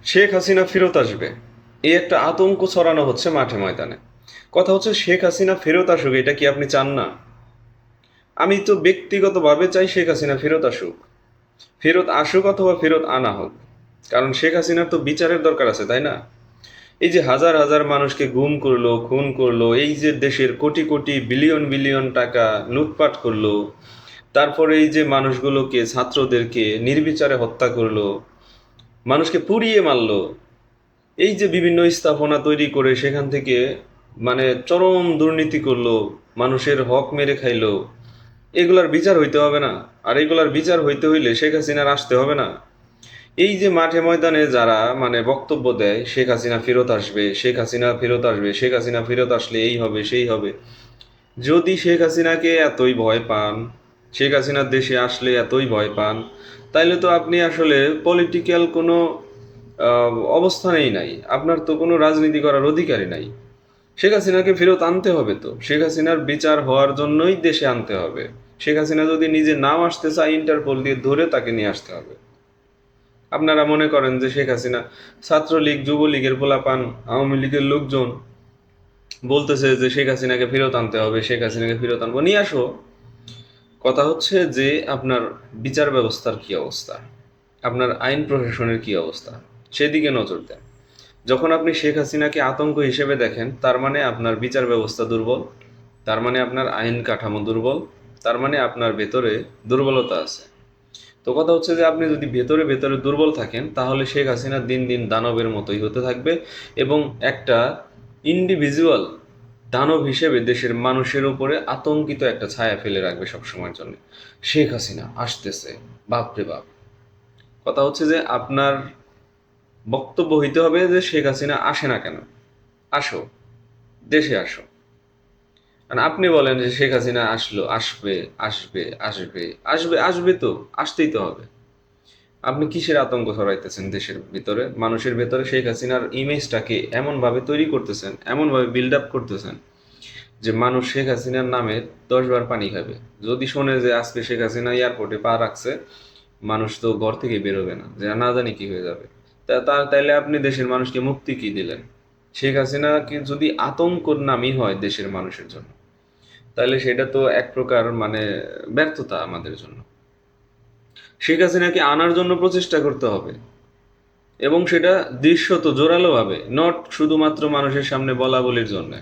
শেখ হাসিনা ফেরত আসবে, এই একটা আতঙ্ক ছড়ানো হচ্ছে মাঠে ময়দানে। কথা হচ্ছে শেখ হাসিনা ফেরত আসুক, এটা কি আপনি চান না? আমি তো ব্যক্তিগতভাবে চাই শেখ হাসিনা ফেরত আসুক। ফেরত আসুক অথবা ফেরত আনা হোক, কারণ শেখ হাসিনার তো বিচারের দরকার আছে, তাই না? এই যে হাজার হাজার মানুষকে গুম করলো, খুন করলো, এই যে দেশের কোটি কোটি বিলিয়ন বিলিয়ন টাকা লুটপাট করলো, তারপরে এই যে মানুষগুলোকে, ছাত্রদেরকে নির্বিচারে হত্যা করলো, মানুষকে পুড়িয়ে মারলো, এই যে বিভিন্ন স্থাপনা তৈরি করে সেখান থেকে মানে চরম দুর্নীতি করলো, মানুষের হক মেরে খাইলো, এগুলার বিচার হইতে হবে না? আর এগুলার বিচার হইতে হইলে শেখ হাসিনার আসতে হবে না? এই যে মাঠে ময়দানে যারা মানে বক্তব্য দেয় শেখ হাসিনা ফেরত আসবে, শেখ হাসিনা ফেরত আসবে, শেখ হাসিনা ফেরত আসলে এই হবে সেই হবে, যদি শেখ হাসিনাকে এতই ভয় পান, শেখ হাসিনার দেশে আসলে এতই ভয় পান, তাইলে তো আপনি আসলে পলিটিক্যাল কোনো অবস্থানেই নাই, আপনার তো কোনো রাজনীতি করার অধিকারই নাই। শেখ হাসিনাকে ফেরত আনতে হবে, তো শেখ হাসিনার বিচার হওয়ার জন্যই দেশে আনতে হবে। শেখ হাসিনা যদি নিজে নাও আসতে চায়, ইন্টারপোল দিয়ে ধরে তাকে নিয়ে আসতে হবে। আপনারা মনে করেন যে শেখ হাসিনা, ছাত্রলীগ, যুবলীগের পোলাপান, আওয়ামী লীগের লোকজন বলতেছে যে শেখ হাসিনাকে ফেরত আনতে হবে, শেখ হাসিনাকে ফেরত আনবো, নিয়ে আসো। কথা হচ্ছে যে আপনার বিচার ব্যবস্থার কি অবস্থা, আপনার আইন প্রশাসনের কি অবস্থা, সেদিকে নজর দেন। যখন আপনি শেখ হাসিনাকে আতঙ্ক হিসেবে দেখেন, তার মানে আপনার বিচার ব্যবস্থা দুর্বল, তার মানে আপনার আইন কাঠামো দুর্বল, তার মানে আপনার ভেতরে দুর্বলতা আছে। তো কথা হচ্ছে যে আপনি যদি ভেতরে ভেতরে দুর্বল থাকেন, তাহলে শেখ হাসিনা দিন দিন দানবের মতোই হতে থাকবে, এবং একটা ইন্ডিভিজুয়াল দানব হিসেবে দেশের মানুষের উপরে আতঙ্কিত একটা ছায়া ফেলে রাখবে সবসময়ের জন্য। শেখ হাসিনা আসতেছে, বাপরে বাপ। কথা হচ্ছে যে আপনার বক্তব্য হইতে হবে যে শেখ হাসিনা আসে না কেন, আসো, দেশে আসো। আর আপনি বলেন যে শেখ হাসিনা আসলো, আসবে, আসবে, আসবে, আসবে, আসবে, তো আসতেই তো হবে। আপনি কিসের আতঙ্ক ছড়াইতেছেন দেশের ভিতরে, মানুষের ভেতরে? শেখ হাসিনার ইমেজটাকে এমনভাবে তৈরি করতেছেন, এমনভাবে বিল্ড আপ করতেছেন যে মানুষ শেখ হাসিনার নামে 10 বার পানি খাবে। যদি শোনে যে আজকে শেখ হাসিনা এয়ারপোর্টে পা রাখছে, মানুষ তো ঘর থেকে বেরোবে না, যে না জানি কি হয়ে যাবে। তাইলে আপনি দেশের মানুষকে মুক্তি কি দিলেন? শেখ হাসিনাকে যদি আতঙ্কর নামই হয় দেশের মানুষের জন্য, তাহলে সেটা তো এক প্রকার মানে ব্যর্থতা আমাদের জন্য। শেখ হাসিনাকে আনার জন্য প্রচেষ্টা করতে হবে, এবং সেটা দৃশ্যত জোরালোভাবে, নট শুধুমাত্র মানুষের সামনে বলা বলির জন্য।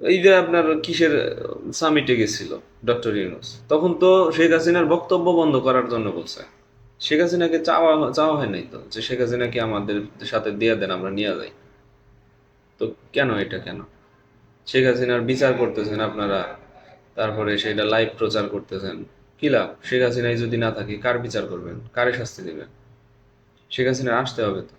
এই যে আপনার কিসের সামিটে গেছিল ডক্টর ইউনূস, তখন তো শেখ হাসিনার বক্তব্য বন্ধ করার জন্য বলছে। শেখ হাসিনাকে চাওয়া চাওয়া হয় নাই তো, যে শেখ হাসিনাকে আমাদের সাথে দিয়ে দেন, আমরা নিয়ে যাই। তো কেন এটা কেন? শেখ হাসিনার বিচার করতেছেন আপনারা, তারপরে সেটা লাইভ প্রচার করতেছেন। কি লাভ? শেখ হাসিনাই যদি না থাকে, কার বিচার করবেন, কারে শাস্তি দিবেন? শেখ হাসিনা আসতে হবে তো।